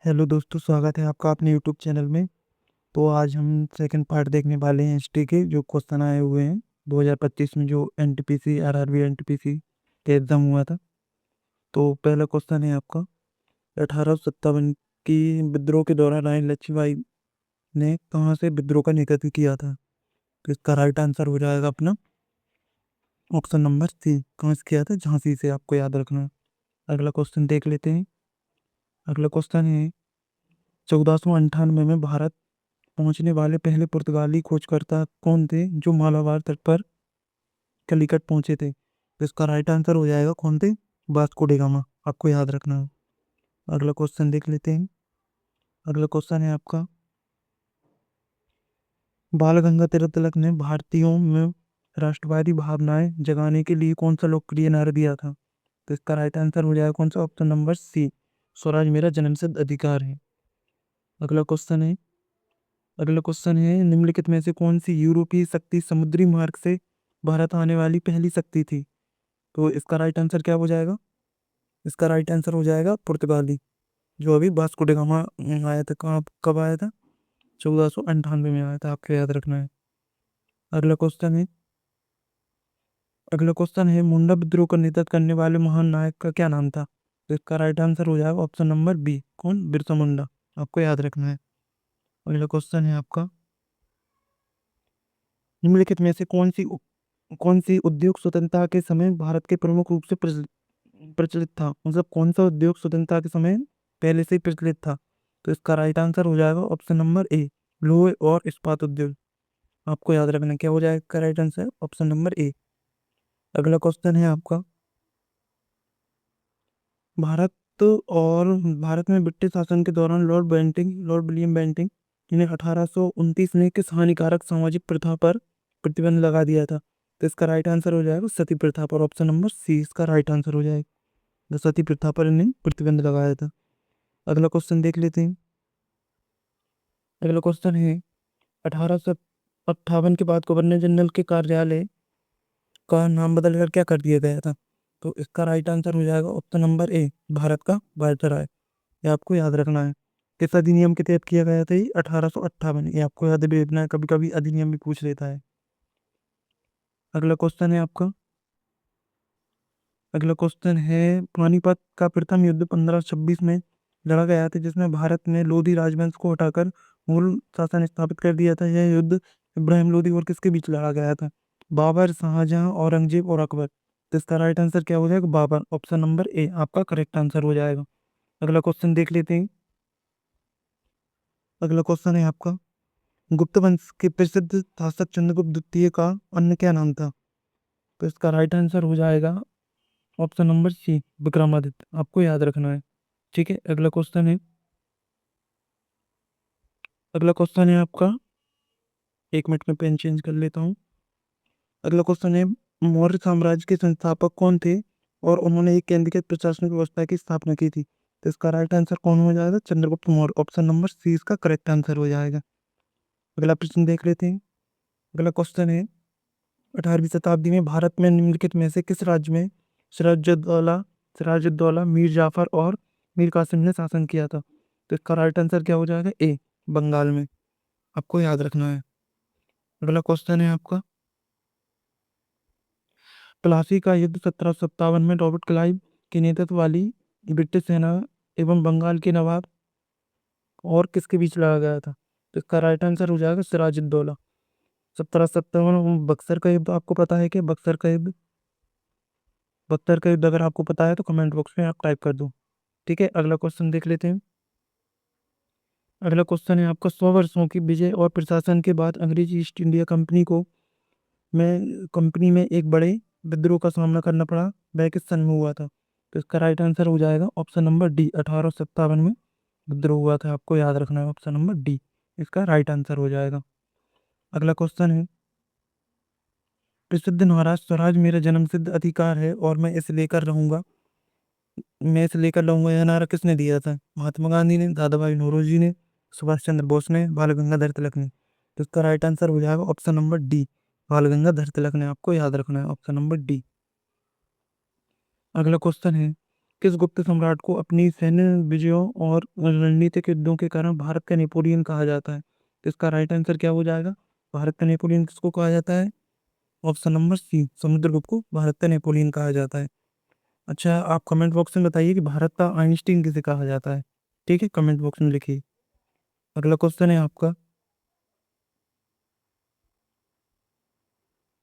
Hello दोस्तों, स्वागत है आपका अपने यूट्यूब चैनल में। तो आज हम सेकंड पार्ट देखने वाले हैं हिस्ट्री के जो क्वेश्चन आए हुए हैं 2025 में, जो एनटीपीसी आरआरबी एनटीपीसी के एग्जाम हुआ था। तो पहला क्वेश्चन है आपका, 1857 की विद्रोह के दौरान रानी लक्ष्मीबाई ने कहाँ से विद्रोह का नेतृत्व किया था? तो इसका राइट आंसर हो जाएगा अपना ऑप्शन नंबर सी, कहाँ से किया था? झांसी से, आपको याद रखना है। अगला क्वेश्चन देख लेते हैं। अगला क्वेश्चन है, 1498 में भारत पहुंचने वाले पहले पुर्तगाली खोजकर्ता कौन थे जो मालाबार तट पर कलिकट पहुंचे थे? तो इसका राइट आंसर हो जाएगा कौन थे? वास्को डी गामा, आपको याद रखना है। अगला क्वेश्चन देख लेते हैं। अगला क्वेश्चन है आपका, बाल गंगाधर तिलक ने भारतीयों में राष्ट्रवादी भावनाएं जगाने के लिए कौन सा लोकप्रिय नारा दिया था? तो इसका राइट आंसर हो जाएगा कौन सा? ऑप्शन नंबर सी, स्वराज मेरा जन्मसिद्ध अधिकार है। अगला क्वेश्चन है, निम्नलिखित में से कौन सी यूरोपीय शक्ति समुद्री मार्ग से भारत आने वाली पहली शक्ति थी? तो इसका राइट आंसर क्या हो जाएगा? इसका राइट आंसर हो जाएगा पुर्तगाली, जो अभी वास्को डी गामा आया था। कब आया था? 1498 में आया था, आपको याद रखना है। अगला क्वेश्चन है, मुंडा विद्रोह का नेतृत्व करने वाले महान नायक का क्या नाम था? तो इसका राइट आंसर हो जाएगा ऑप्शन नंबर बी, कौन? बिरसा मुंडा, आपको याद रखना है। अगला क्वेश्चन है आपका, निम्नलिखित में से कौन सी उद्योग स्वतंत्रता के समय भारत के प्रमुख रूप से प्रचलित था? मतलब कौन सा उद्योग स्वतंत्रता के समय पहले से ही प्रचलित था? तो इसका राइट आंसर हो जाएगा ऑप्शन नंबर ए, लोहे और इस्पात उद्योग। आपको याद रखना क्या हो जाएगा राइट आंसर? ऑप्शन नंबर ए। अगला क्वेश्चन है आपका, भारत भारत में ब्रिटिश शासन के दौरान लॉर्ड विलियम बेंटिंग जिन्हें 1829 में किस हानिकारक सामाजिक प्रथा पर प्रतिबंध लगा दिया था? तो इसका राइट आंसर हो जाएगा सती प्रथा पर, ऑप्शन नंबर सी इसका राइट आंसर हो जाएगा। सती प्रथा पर इन्हें प्रतिबंध लगाया था। अगला क्वेश्चन देख लेते हैं। अगला क्वेश्चन है, 1858 के बाद गवर्नर जनरल के कार्यालय का नाम बदलकर क्या कर दिया गया था? तो इसका राइट आंसर हो जाएगा ऑप्शन नंबर ए, भारत का वायसराय। ये आपको याद रखना है। किस अधिनियम के तहत किया गया था ये? 1858, ये आपको याद भी रखना है, कभी कभी अधिनियम भी पूछ लेता है। अगला क्वेश्चन है आपका, पानीपत का प्रथम युद्ध 1526 में लड़ा गया था जिसमें भारत ने लोधी राजवंश को हटाकर मूल शासन स्थापित कर दिया था। यह युद्ध इब्राहिम लोधी और किसके बीच लड़ा गया था? बाबर, शाहजहां, औरंगजेब और अकबर। तो इसका राइट आंसर क्या हो जाएगा? बाबर, ऑप्शन नंबर ए आपका करेक्ट आंसर हो जाएगा। अगला क्वेश्चन देख लेते हैं। अगला क्वेश्चन है आपका, गुप्त वंश के प्रसिद्ध शासक चंद्रगुप्त द्वितीय का अन्य क्या नाम था? तो इसका राइट आंसर हो जाएगा ऑप्शन नंबर सी, विक्रमादित्य, आपको याद रखना है। ठीक है। अगला क्वेश्चन है आपका, एक मिनट में पेन चेंज कर लेता हूँ। अगला क्वेश्चन है, मौर्य साम्राज्य के संस्थापक कौन थे और उन्होंने एक केंद्रीकृत प्रशासनिक व्यवस्था की स्थापना की थी? तो इसका राइट आंसर कौन हो जाएगा? Chandragupta Maurya, option number C इसका करेक्ट आंसर हो जाएगा। अगला प्रश्न देख लेते हैं। अगला क्वेश्चन है, 18वीं शताब्दी में भारत में निम्नलिखित में से किस राज्य में सिराजुद्दौला सिराजुद्दौला मीर जाफर और मीर कासिम ने शासन किया था? तो इसका राइट आंसर क्या हो जाएगा? ए, बंगाल में, आपको याद रखना है। अगला क्वेश्चन है आपका, प्लासी का युद्ध 1757 में रॉबर्ट क्लाइव के नेतृत्व वाली ब्रिटिश सेना एवं बंगाल के नवाब और किसके बीच लड़ा गया था? तो इसका राइट आंसर हो जाएगा सिराजुद्दौला। 1757 बक्सर का युद्ध, आपको पता है कि बख्तर का युद्ध अगर आपको पता है तो कमेंट बॉक्स में आप टाइप कर दो। ठीक है। अगला क्वेश्चन देख लेते हैं। अगला क्वेश्चन है आपका, 100 वर्षों की विजय और प्रशासन के बाद अंग्रेज ईस्ट इंडिया कंपनी में एक बड़े विद्रोह का सामना करना पड़ा। वह किस सन में हुआ था? तो इसका राइट आंसर हो जाएगा ऑप्शन नंबर डी, 1857 में विद्रोह हुआ था, आपको याद रखना है। ऑप्शन नंबर डी इसका राइट आंसर हो जाएगा। अगला क्वेश्चन है, प्रसिद्ध नारा स्वराज मेरा जन्मसिद्ध अधिकार है और मैं इसे लेकर रहूंगा, यह नारा किसने दिया था? महात्मा गांधी ने, दादा भाई नौरोजी ने, सुभाष चंद्र बोस ने, बाल गंगाधर तिलक ने। तो इसका राइट आंसर हो जाएगा ऑप्शन नंबर डी, बाल गंगाधर तिलक ने, आपको याद रखना है। Option number D. अगला क्वेश्चन है, किस गुप्त सम्राट को अपनी सैन्य विजयों और रणनीतिक युद्धों के कारण भारत का नेपोलियन कहा जाता है? तो इसका राइट आंसर क्या हो जाएगा? भारत का नेपोलियन किसको कहा जाता है? ऑप्शन नंबर सी, समुद्रगुप्त को भारत का नेपोलियन कहा जाता है। अच्छा, आप कमेंट बॉक्स में बताइए कि भारत का आइंस्टीन किसे कहा जाता है। ठीक है, कमेंट बॉक्स में लिखिए। अगला क्वेश्चन है आपका।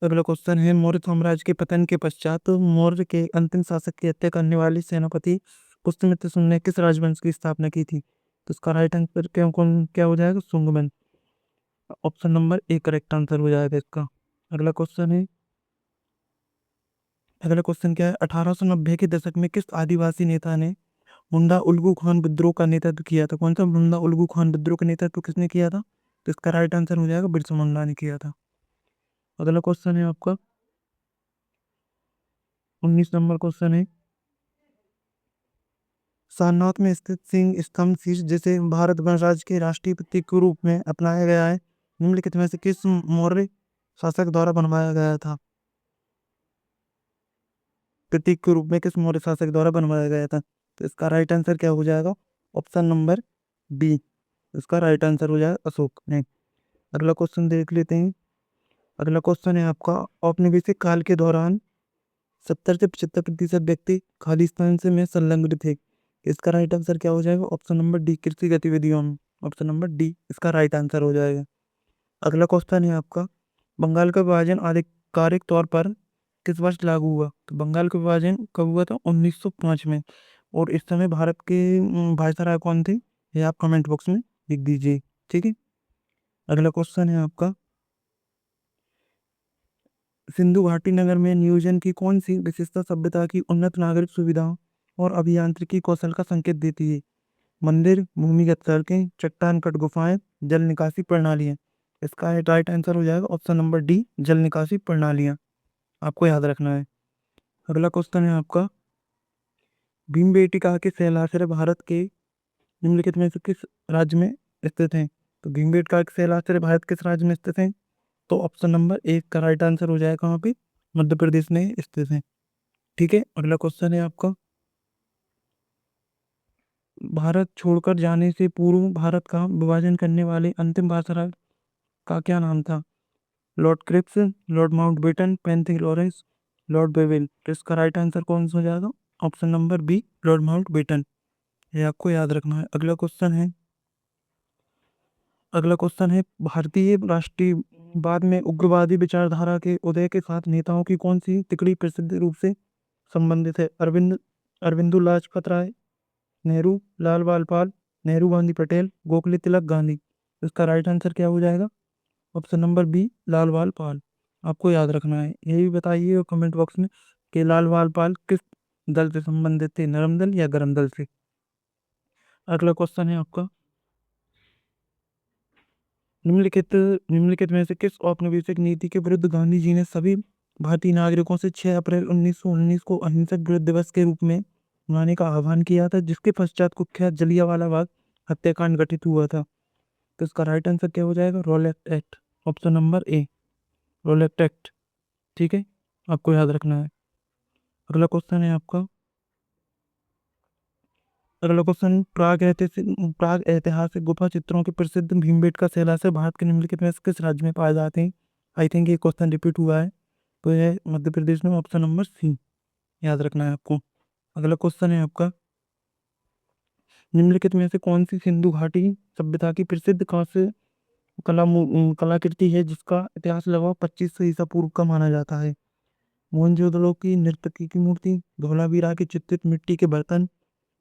अगला क्वेश्चन है, मौर्य साम्राज्य के पतन के पश्चात मौर्य के अंतिम शासक की हत्या करने वाले सेनापति पुष्यमित्र सुंग ने किस राजवंश की स्थापना की थी? तो इसका राइट आंसर क्या हो जाएगा? सुंगवन। Option number A correct answer हो जाएगा इसका। अगला क्वेश्चन है, अगला क्वेश्चन क्या है, 1890 के दशक में किस आदिवासी नेता ने मुंडा उल्गू खान विद्रोह का नेतृत्व किया था? कौन सा मुंडा उल्गू खान विद्रोह का नेतृत्व किसने किया था? तो इसका राइट आंसर हो जाएगा बिरसा मुंडा ने किया था। अगला क्वेश्चन है आपका 19 नंबर क्वेश्चन है, सारनाथ में स्थित सिंह स्तंभ शीर्ष जिसे भारत गणराज्य के राष्ट्रीय प्रतीक के रूप में अपनाया गया है, निम्नलिखित में से किस मौर्य शासक द्वारा बनवाया गया था? प्रतीक के रूप में किस मौर्य शासक द्वारा बनवाया गया था? तो इसका राइट आंसर क्या हो जाएगा? ऑप्शन नंबर बी, इसका राइट आंसर हो जाएगा अशोक ने। अगला क्वेश्चन देख लेते हैं। अगला क्वेश्चन है आपका, औपनिवेशिक काल के दौरान 70 से 75% व्यक्ति खालिस्तान से में संलग्न थे। इसका राइट आंसर क्या हो जाएगा? ऑप्शन नंबर डी, कृषि गतिविधियों में। ऑप्शन नंबर डी इसका राइट आंसर हो जाएगा। अगला क्वेश्चन है आपका, बंगाल का विभाजन आधिकारिक तौर पर किस वर्ष लागू हुआ? तो बंगाल का विभाजन कब हुआ था? 1905 में। और इस समय भारत के वायसराय कौन थे? ये आप कमेंट बॉक्स में लिख दीजिए। ठीक है। अगला क्वेश्चन है आपका, सिंधु घाटी नगर में नियोजन की कौन सी विशेषता सभ्यता की उन्नत नागरिक सुविधाओं और अभियांत्रिकी कौशल का संकेत देती है? मंदिर, भूमिगत सड़कें, चट्टान कट गुफाएं, जल निकासी प्रणालियां। इसका राइट आंसर हो जाएगा ऑप्शन नंबर डी, जल निकासी प्रणालियां। आपको याद रखना है। अगला क्वेश्चन है आपका, भीमबेटका के शैलाश्रय भारत के निम्नलिखित में से किस राज्य में स्थित हैं? तो भीमबेटका के शैलाश्रय भारत किस राज्य में स्थित हैं? तो ऑप्शन नंबर एक का राइट आंसर हो जाएगा वहाँ पे मध्य प्रदेश में स्थित है। ठीक है। अगला क्वेश्चन है आपका, भारत छोड़कर जाने से पूर्व भारत का विभाजन करने वाले अंतिम वायसराय का क्या नाम था? Lord Cripps, Lord Mountbatten, Pethick Lawrence, Lord Wavell. तो इसका राइट आंसर कौन सा हो जाएगा? Option number B, Lord Mountbatten. ये आपको याद रखना है। अगला क्वेश्चन है, भारतीय राष्ट्रीयवाद में उग्रवादी विचारधारा के उदय के साथ नेताओं की कौन सी तिकड़ी प्रसिद्ध रूप से संबंधित है? अरविंदो लाजपत राय, नेहरू, लाल बाल पाल, नेहरू गांधी पटेल, गोखले तिलक गांधी। इसका राइट आंसर क्या हो जाएगा? ऑप्शन नंबर बी, लाल बाल पाल। आपको याद रखना है। ये भी बताइए और कमेंट बॉक्स में कि लाल बाल पाल किस दल से संबंधित थे, नरम दल या गरम दल से। अगला क्वेश्चन है आपका, निम्नलिखित निम्नलिखित में से किस औपनिवेशिक नीति के विरुद्ध गांधी जी ने सभी भारतीय नागरिकों से 6 अप्रैल 1919 को अहिंसक विरोध दिवस के रूप में मनाने का आह्वान किया था, जिसके पश्चात कुख्यात जलियांवाला बाग हत्याकांड घटित हुआ था? तो इसका राइट आंसर क्या हो जाएगा? Rowlatt act. ऑप्शन नंबर ए, रॉलेट एक्ट। ठीक है, आपको याद रखना है। अगला क्वेश्चन है आपका, अगला क्वेश्चन, प्राग ऐतिहासिक गुफा चित्रों के प्रसिद्ध भीमबेटका शैलाश्रय भारत के निम्नलिखित में से किस राज्य में पाए जाते हैं? आई थिंक ये क्वेश्चन रिपीट हुआ है, तो यह मध्य प्रदेश में। ऑप्शन नंबर सी याद रखना है आपको। अगला क्वेश्चन है आपका, निम्नलिखित में से कौन सी सिंधु घाटी सभ्यता की प्रसिद्ध कांस्य कलाकृति है जिसका इतिहास लगभग 2500 ईसा पूर्व का माना जाता है? मोहनजोदड़ो की नर्तकी की मूर्ति, धोलावीरा के चित्रित मिट्टी के बर्तन,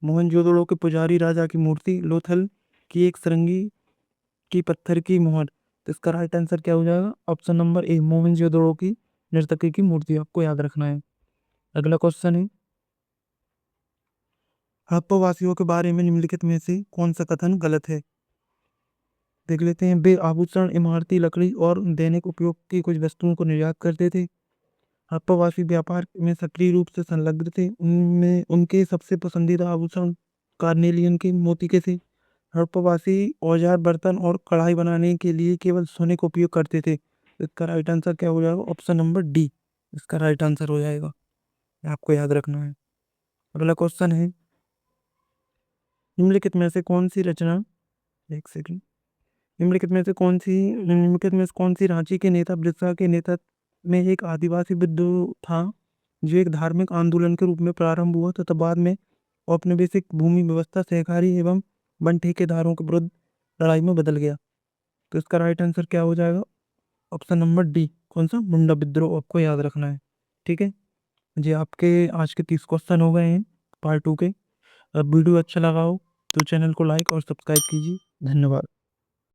मोहनजोदड़ो के पुजारी राजा की मूर्ति, लोथल की एक सरंगी की पत्थर की मोहर। तो इसका राइट आंसर क्या हो जाएगा? ऑप्शन नंबर ए, मोहनजोदड़ो की नर्तकी की मूर्ति। आपको याद रखना है। अगला क्वेश्चन है, हड़प्पा वासियों के बारे में निम्नलिखित में से कौन सा कथन गलत है? देख लेते हैं। वे आभूषण, इमारती लकड़ी और दैनिक उपयोग की कुछ वस्तुओं को निर्यात करते थे। हड़प्पावासी व्यापार में सक्रिय रूप से संलग्न थे। उनमें उनके सबसे पसंदीदा आभूषण कार्नेलियन के मोती के थे। हड़प्पावासी औजार, बर्तन और कढ़ाई बनाने के लिए केवल सोने का उपयोग करते थे। इसका राइट आंसर क्या हो जाएगा? ऑप्शन नंबर डी इसका राइट आंसर हो जाएगा। आपको याद रखना है। अगला क्वेश्चन है, निम्नलिखित में से कौन सी रचना, एक सेकंड, निम्नलिखित में से कौन सी रांची के नेता बिरसा के नेतृत्व में एक आदिवासी विद्रोह था जो एक धार्मिक आंदोलन के रूप में प्रारंभ हुआ तथा बाद में औपनिवेशिक भूमि व्यवस्था, सहकारी एवं वन ठेकेदारों के विरुद्ध लड़ाई में बदल गया? तो इसका राइट आंसर क्या हो जाएगा? ऑप्शन नंबर डी, कौन सा? मुंडा विद्रोह, आपको याद रखना है। ठीक है जी, आपके आज के 30 क्वेश्चन हो गए हैं पार्ट 2 के। अब वीडियो अच्छा लगा हो तो चैनल को लाइक और सब्सक्राइब कीजिए। धन्यवाद।